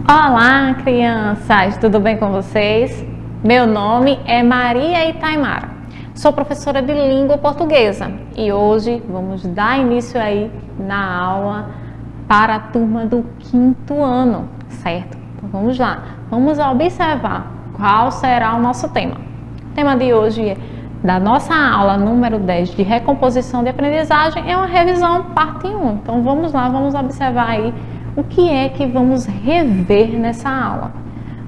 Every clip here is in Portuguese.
Olá, crianças! Tudo bem com vocês? Meu nome é Maria Itaimara. Sou professora de língua portuguesa e hoje vamos dar início aí na aula para a turma do 5º ano, certo? Então vamos lá. Vamos observar qual será o nosso tema. O tema de hoje é da nossa aula número 10 de recomposição de aprendizagem, é uma revisão parte 1. Então vamos lá, vamos observar aí o que é que vamos rever nessa aula.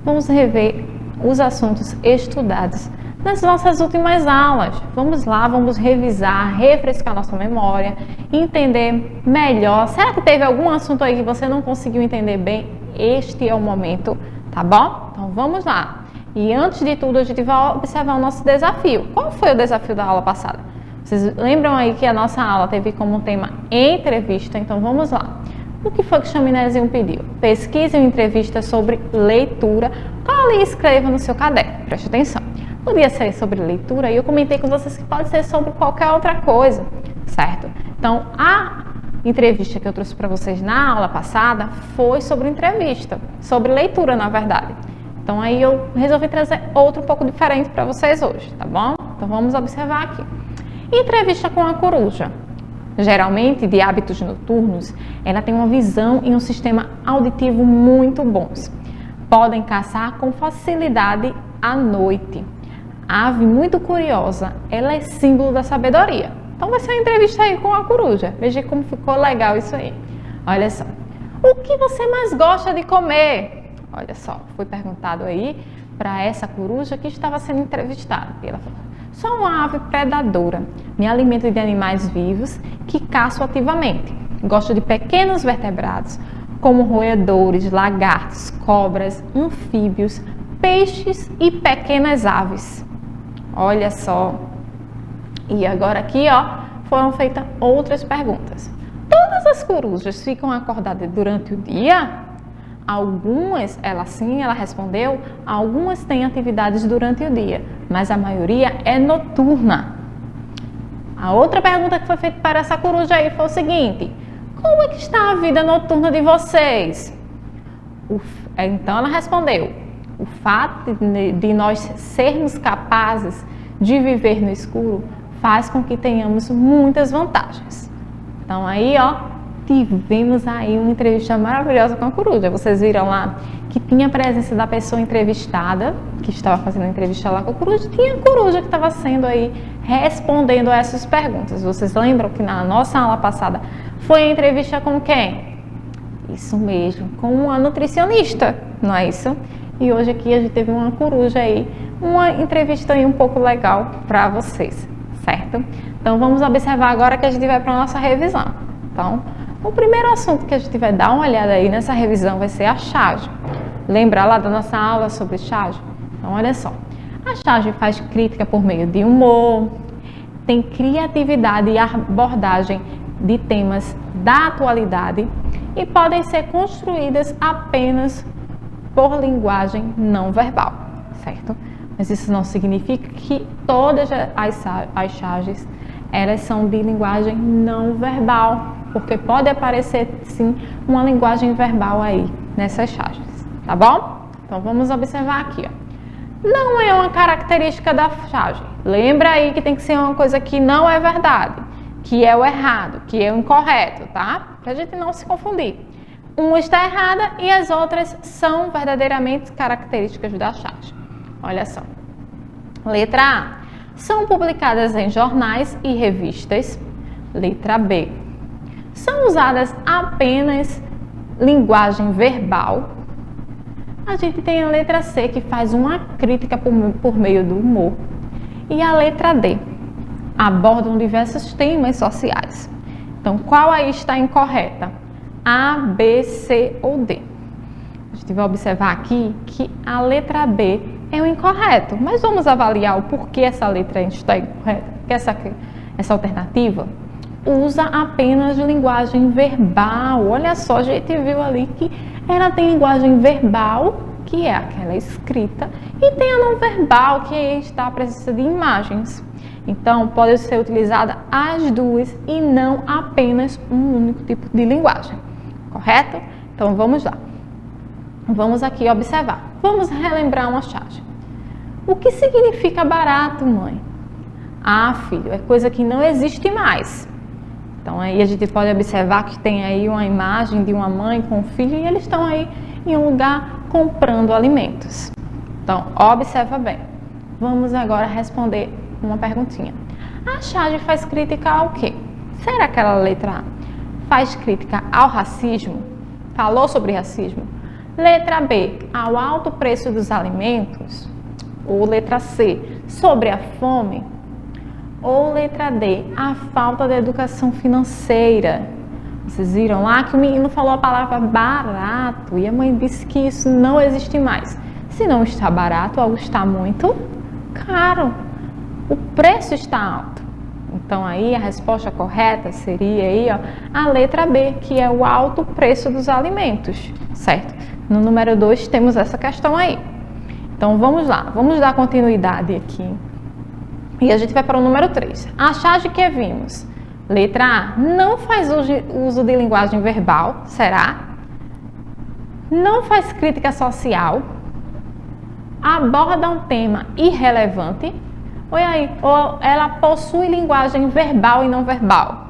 Vamos rever os assuntos estudados nas nossas últimas aulas. Vamos lá, vamos revisar, refrescar nossa memória, entender melhor. Será que teve algum assunto aí que você não conseguiu entender bem? Este é o momento, tá bom? Então vamos lá. E antes de tudo, a gente vai observar o nosso desafio. Qual foi o desafio da aula passada? Vocês lembram aí que a nossa aula teve como tema entrevista? Então vamos lá. O que foi que o Chaminézinho pediu? Pesquise uma entrevista sobre leitura. Cole e escreva no seu caderno. Preste atenção. Podia ser sobre leitura e eu comentei com vocês que pode ser sobre qualquer outra coisa, certo? Então, a entrevista que eu trouxe para vocês na aula passada foi sobre entrevista, sobre leitura, na verdade. Então, aí eu resolvi trazer outro um pouco diferente para vocês hoje, tá bom? Então, vamos observar aqui. Entrevista com a coruja. Geralmente, de hábitos noturnos, ela tem uma visão e um sistema auditivo muito bons. Podem caçar com facilidade à noite. Ave muito curiosa, ela é símbolo da sabedoria. Então vai ser uma entrevista aí com a coruja. Veja como ficou legal isso aí. Olha só. O que você mais gosta de comer? Olha só, foi perguntado aí para essa coruja que estava sendo entrevistada. E ela falou: sou uma ave predadora. Me alimento de animais vivos que caço ativamente. Gosto de pequenos vertebrados, como roedores, lagartos, cobras, anfíbios, peixes e pequenas aves. Olha só. E agora aqui, ó, foram feitas outras perguntas. Todas as corujas ficam acordadas durante o dia? Algumas, ela respondeu, algumas têm atividades durante o dia, mas a maioria é noturna. A outra pergunta que foi feita para essa coruja aí foi o seguinte: como é que está a vida noturna de vocês? Então ela respondeu: o fato de nós sermos capazes de viver no escuro faz com que tenhamos muitas vantagens. Então aí, ó, tivemos aí uma entrevista maravilhosa com a coruja. Vocês viram lá que tinha a presença da pessoa entrevistada, que estava fazendo a entrevista lá com a coruja, tinha a coruja que estava sendo aí respondendo a essas perguntas. Vocês lembram que na nossa aula passada foi a entrevista com quem? Isso mesmo, com uma nutricionista, não é isso? E hoje aqui a gente teve uma coruja aí, uma entrevista aí um pouco legal para vocês, certo? Então vamos observar agora que a gente vai para a nossa revisão. Então, o primeiro assunto que a gente vai dar uma olhada aí nessa revisão vai ser a charge. Lembra lá da nossa aula sobre charge? Então, olha só. A charge faz crítica por meio de humor, tem criatividade e abordagem de temas da atualidade e podem ser construídas apenas por linguagem não verbal, certo? Mas isso não significa que todas as charges elas são de linguagem não verbal, porque pode aparecer sim uma linguagem verbal aí nessas charges, tá bom? Então vamos observar aqui, ó. Não é uma característica da charge. Lembra aí que tem que ser uma coisa que não é verdade, que é o errado, que é o incorreto, tá? Pra gente não se confundir. Uma está errada e as outras são verdadeiramente características da charge. Olha só. Letra A. São publicadas em jornais e revistas. Letra B. São usadas apenas linguagem verbal. A gente tem a letra C, que faz uma crítica por meio do humor. E a letra D. Abordam diversos temas sociais. Então, qual aí está incorreta? A, B, C ou D? A gente vai observar aqui que a letra B é o incorreto. Mas vamos avaliar o porquê essa letra está incorreta. Porque essa alternativa usa apenas linguagem verbal. Olha só, a gente viu ali que ela tem linguagem verbal, que é aquela escrita, e tem a não verbal, que está a presença de imagens. Então, pode ser utilizada as duas e não apenas um único tipo de linguagem, correto? Então, vamos lá. Vamos aqui observar. Vamos relembrar uma charge. O que significa barato, mãe? Ah, filho, é coisa que não existe mais. Então aí a gente pode observar que tem aí uma imagem de uma mãe com um filho e eles estão aí em um lugar comprando alimentos. Então, observa bem. Vamos agora responder uma perguntinha. A charge faz crítica ao quê? Será que aquela letra A faz crítica ao racismo? Falou sobre racismo? Letra B, ao alto preço dos alimentos? Ou letra C, sobre a fome? Ou letra D, a falta de educação financeira? Vocês viram lá que o menino falou a palavra barato e a mãe disse que isso não existe mais. Se não está barato, algo está muito caro. O preço está alto. Então aí a resposta correta seria aí, ó, a letra B, que é o alto preço dos alimentos, certo? No número 2 temos essa questão aí. Então vamos lá, vamos dar continuidade aqui. E a gente vai para o número 3. A charge que vimos. Letra A, não faz uso de linguagem verbal, será? Não faz crítica social. Aborda um tema irrelevante. Olha aí, ou ela possui linguagem verbal e não verbal.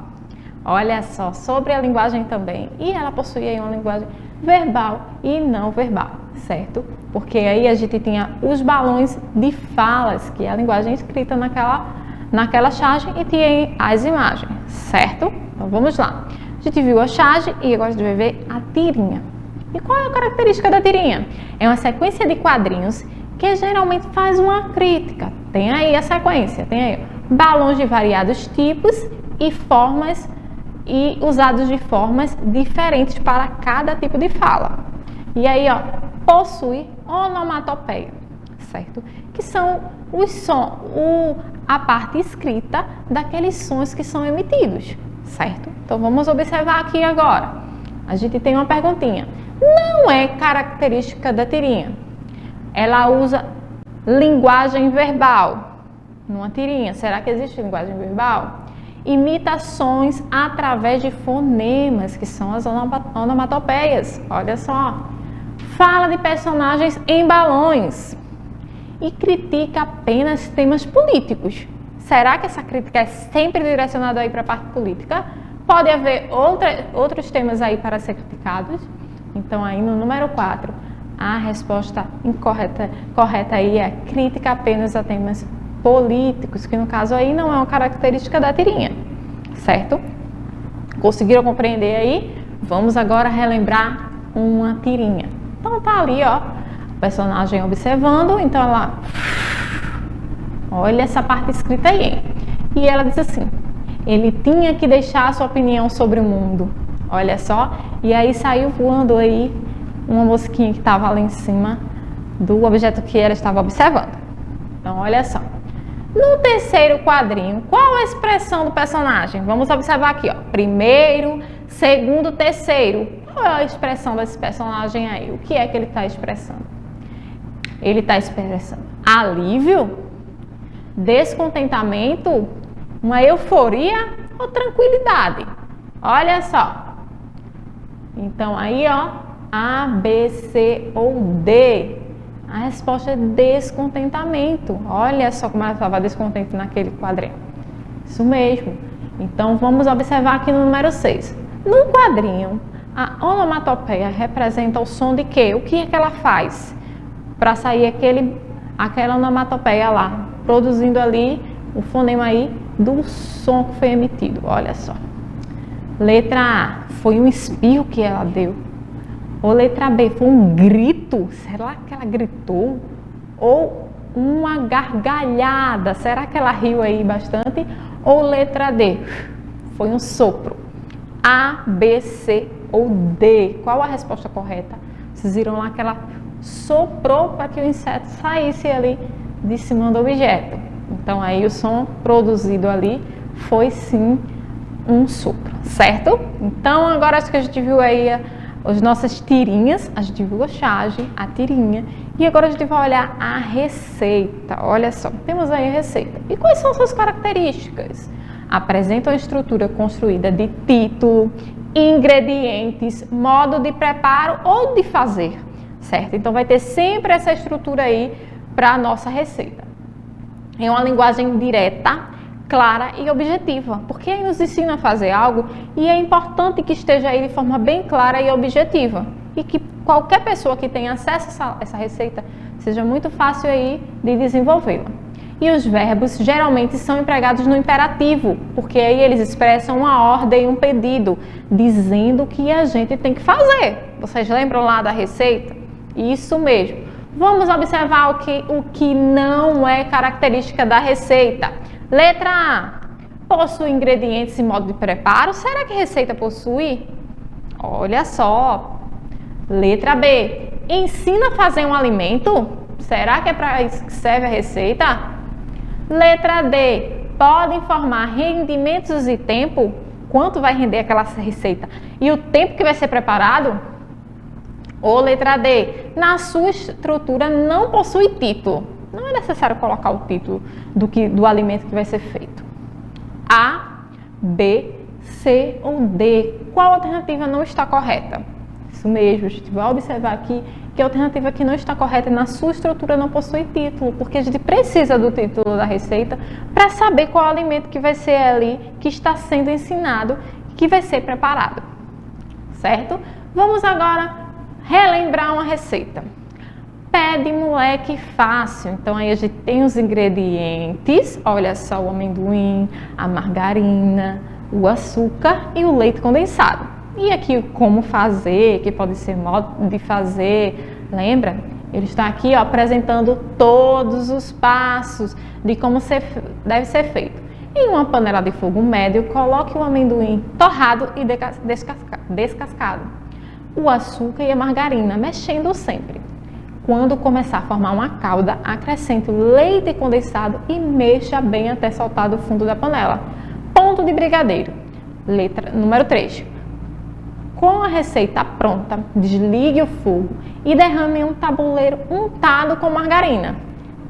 Olha só, sobre a linguagem também. E ela possui aí uma linguagem verbal e não verbal, certo? Porque aí a gente tinha os balões de falas, que é a linguagem escrita naquela charge, e tinha as imagens, certo? Então vamos lá. A gente viu a charge e agora a gente vai ver a tirinha. E qual é a característica da tirinha? É uma sequência de quadrinhos que geralmente faz uma crítica. Tem aí a sequência, tem aí balões de variados tipos e formas, e usados de formas diferentes para cada tipo de fala. E aí, ó, possui onomatopeia, certo? Que são os sons, a parte escrita daqueles sons que são emitidos, certo? Então vamos observar aqui agora. A gente tem uma perguntinha. Não é característica da tirinha. Ela usa linguagem verbal numa tirinha. Será que existe linguagem verbal? Imitações através de fonemas, que são as onomatopeias. Olha só. Fala de personagens em balões. E critica apenas temas políticos. Será que essa crítica é sempre direcionada aí para a parte política? Pode haver outros temas aí para ser criticados. Então aí no número 4, a resposta correta aí é crítica apenas a temas políticos, que no caso aí não é uma característica da tirinha, certo? Conseguiram compreender aí? Vamos agora relembrar uma tirinha. Então tá ali, ó, o personagem observando, então ela olha essa parte escrita aí, hein? E ela diz assim: ele tinha que deixar a sua opinião sobre o mundo. Olha só, e aí saiu voando aí uma mosquinha que estava lá em cima do objeto que ela estava observando. Então olha só. No terceiro quadrinho, qual a expressão do personagem? Vamos observar aqui, ó. Primeiro, segundo, terceiro. Qual é a expressão desse personagem aí? O que é que ele está expressando? Ele está expressando alívio, descontentamento, uma euforia ou tranquilidade? Olha só. Então aí, ó, A, B, C ou D. A resposta é descontentamento. Olha só como ela estava descontente naquele quadrinho. Isso mesmo. Então vamos observar aqui no número 6. No quadrinho, a onomatopeia representa o som de quê? O que é que ela faz para sair aquela onomatopeia lá, produzindo ali o fonema aí do som que foi emitido. Olha só. Letra A, foi um espirro que ela deu. Ou letra B, foi um grito? Será que ela gritou? Ou uma gargalhada? Será que ela riu aí bastante? Ou letra D, foi um sopro? A, B, C ou D? Qual a resposta correta? Vocês viram lá que ela soprou para que o inseto saísse ali de cima do objeto. Então aí o som produzido ali foi sim um sopro, certo? Então agora acho que a gente viu aí as nossas tirinhas, a gente viu a charge, a tirinha, e agora a gente vai olhar a receita. Olha só, temos aí a receita. E quais são suas características? Apresenta uma estrutura construída de título, ingredientes, modo de preparo ou de fazer. certo? Então vai ter sempre essa estrutura aí para a nossa receita. É uma linguagem direta, clara e objetiva, porque aí nos ensina a fazer algo e é importante que esteja aí de forma bem clara e objetiva e que qualquer pessoa que tenha acesso a essa receita seja muito fácil aí de desenvolvê-la. E os verbos geralmente são empregados no imperativo, porque aí eles expressam uma ordem, um pedido, dizendo o que a gente tem que fazer. Vocês lembram lá da receita? Isso mesmo. Vamos observar o que não é característica da receita. Letra A. Possui ingredientes e modo de preparo? Será que a receita possui? Olha só. Letra B. Ensina a fazer um alimento? Será que é para isso que serve a receita? Letra D. Pode informar rendimentos e tempo? Quanto vai render aquela receita? E o tempo que vai ser preparado? Ou letra D. Na sua estrutura não possui título. Não é necessário colocar o título do alimento que vai ser feito. A, B, C ou D. Qual alternativa não está correta? Isso mesmo, a gente vai observar aqui que a alternativa que não está correta é na sua estrutura não possui título, porque a gente precisa do título da receita para saber qual alimento que vai ser ali, que está sendo ensinado, que vai ser preparado, certo? Vamos agora relembrar uma receita. Pé de moleque fácil. Então aí a gente tem os ingredientes, olha só, o amendoim, a margarina, o açúcar e o leite condensado. E aqui como fazer, que pode ser modo de fazer, lembra? Ele está aqui ó, apresentando todos os passos de como deve ser feito. Em uma panela de fogo médio, coloque o amendoim torrado e descascado, o açúcar e a margarina, mexendo sempre. Quando começar a formar uma calda, acrescente o leite condensado e mexa bem até soltar do fundo da panela. Ponto de brigadeiro. Letra número 3. Com a receita pronta, desligue o fogo e derrame em um tabuleiro untado com margarina.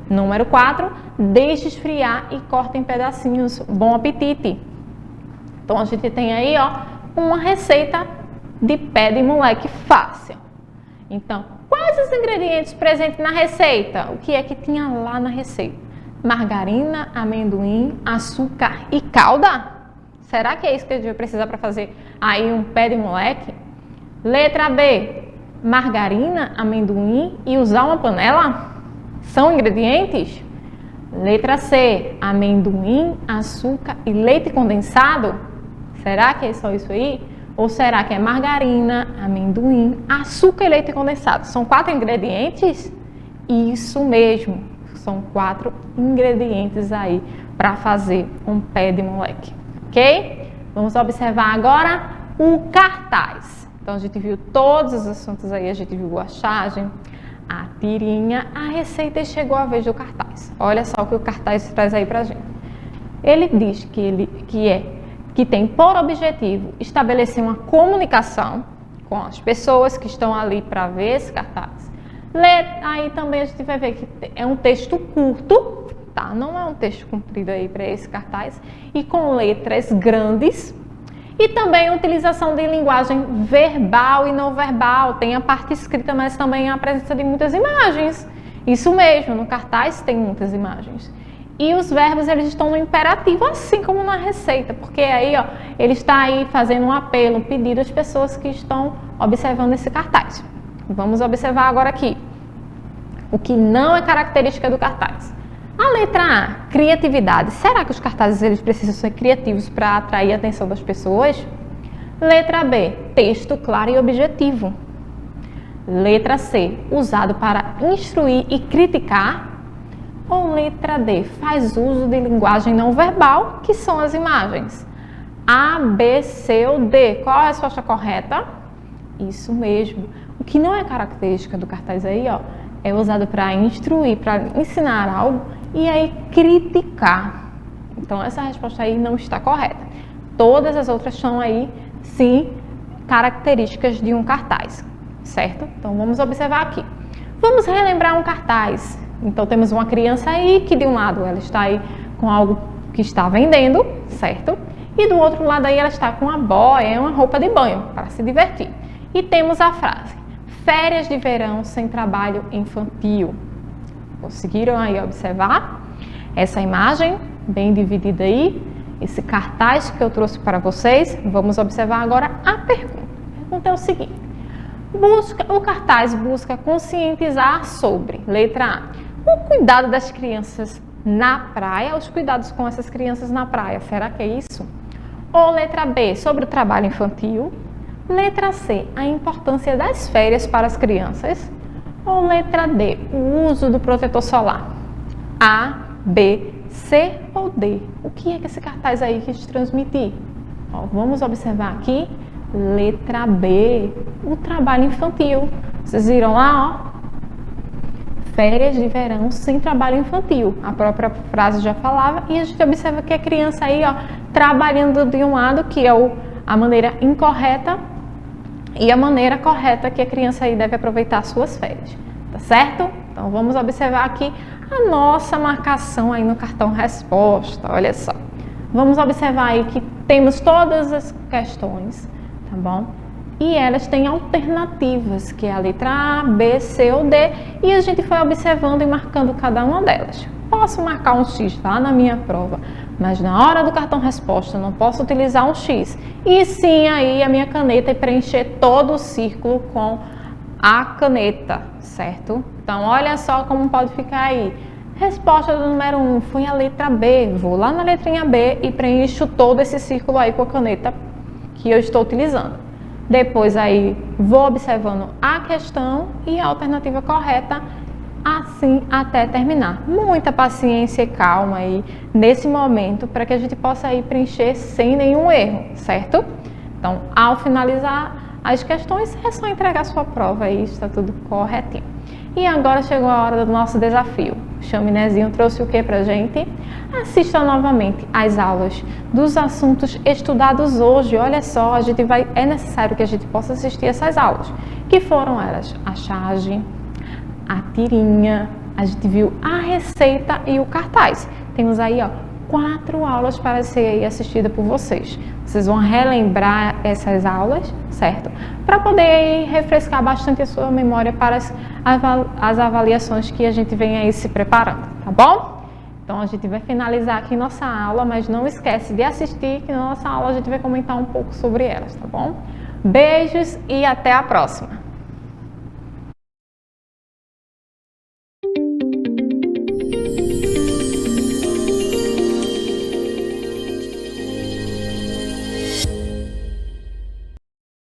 Número 4, deixe esfriar e corte em pedacinhos. Bom apetite! Então a gente tem aí ó, uma receita de pé de moleque fácil. Então, quais os ingredientes presentes na receita? O que é que tinha lá na receita? Margarina, amendoim, açúcar e calda? Será que é isso que a gente vai precisar para fazer aí um pé de moleque? Letra B. Margarina, amendoim e usar uma panela? São ingredientes? Letra C. Amendoim, açúcar e leite condensado? Será que é só isso aí? Ou será que é margarina, amendoim, açúcar e leite condensado? São 4 ingredientes? Isso mesmo. São 4 ingredientes aí para fazer um pé de moleque. Ok? Vamos observar agora o cartaz. Então, a gente viu todos os assuntos aí, a gente viu guaxagem, a tirinha, a receita e chegou a vez do cartaz. Olha só o que o cartaz traz aí pra gente. Ele diz que tem por objetivo estabelecer uma comunicação com as pessoas que estão ali para ver esse cartaz. Aí também a gente vai ver que é um texto curto, tá? Não é um texto comprido aí para esse cartaz, e com letras grandes, e também a utilização de linguagem verbal e não verbal. Tem a parte escrita, mas também a presença de muitas imagens. Isso mesmo, no cartaz tem muitas imagens. E os verbos, eles estão no imperativo, assim como na receita, porque aí, ó, ele está aí fazendo um apelo, um pedido às pessoas que estão observando esse cartaz. Vamos observar agora aqui o que não é característica do cartaz. A letra A, criatividade. Será que os cartazes eles precisam ser criativos para atrair a atenção das pessoas? Letra B, texto claro e objetivo. Letra C, usado para instruir e criticar. Ou letra D, faz uso de linguagem não verbal, que são as imagens. A, B, C ou D. Qual a resposta correta? Isso mesmo. O que não é característica do cartaz aí, ó, é usado para instruir, para ensinar algo e aí criticar. Então essa resposta aí não está correta. Todas as outras são aí, sim, características de um cartaz, certo? Então vamos observar aqui. Vamos relembrar um cartaz. Então temos uma criança aí que de um lado ela está aí com algo que está vendendo, certo? E do outro lado aí ela está com uma boia, uma roupa de banho para se divertir. E temos a frase: Férias de verão sem trabalho infantil. Conseguiram aí observar essa imagem bem dividida aí? Esse cartaz que eu trouxe para vocês. Vamos observar agora a pergunta. A pergunta é o seguinte: o cartaz busca conscientizar sobre, letra A, o cuidado das crianças na praia, os cuidados com essas crianças na praia. Será que é isso? Ou letra B, sobre o trabalho infantil. Letra C, a importância das férias para as crianças. Ou letra D, o uso do protetor solar. A, B, C ou D? O que é que esse cartaz aí quis transmitir? Ó, vamos observar aqui. Letra B, o trabalho infantil. Vocês viram lá, ó? Férias de verão sem trabalho infantil. A própria frase já falava e a gente observa que a criança aí, ó, trabalhando de um lado, que é a maneira incorreta, e a maneira correta que a criança aí deve aproveitar suas férias. Tá certo? Então vamos observar aqui a nossa marcação aí no cartão resposta. Olha só. Vamos observar aí que temos todas as questões, tá bom? E elas têm alternativas, que é a letra A, B, C ou D, e a gente foi observando e marcando cada uma delas. Posso marcar um X lá na minha prova, mas na hora do cartão resposta eu não posso utilizar um X. E sim aí a minha caneta e preencher todo o círculo com a caneta, certo? Então olha só como pode ficar aí. Resposta do número 1 foi a letra B. Vou lá na letrinha B e preencho todo esse círculo aí com a caneta que eu estou utilizando. Depois aí vou observando a questão e a alternativa correta, assim até terminar. Muita paciência e calma aí nesse momento para que a gente possa aí preencher sem nenhum erro, certo? Então, ao finalizar as questões, é só entregar sua prova aí, está tudo corretinho. E agora chegou a hora do nosso desafio. O Chaminézinho trouxe o que pra gente? Assista novamente às aulas dos assuntos estudados hoje. Olha só, é necessário que a gente possa assistir essas aulas, que foram elas: a charge, a tirinha, a gente viu a receita e o cartaz. Temos aí, ó, 4 aulas para ser assistida por vocês. Vocês vão relembrar essas aulas, certo? Para poder refrescar bastante a sua memória para as avaliações que a gente vem aí se preparando, tá bom? Então a gente vai finalizar aqui nossa aula, mas não esquece de assistir, que na nossa aula a gente vai comentar um pouco sobre elas, tá bom? Beijos e até a próxima!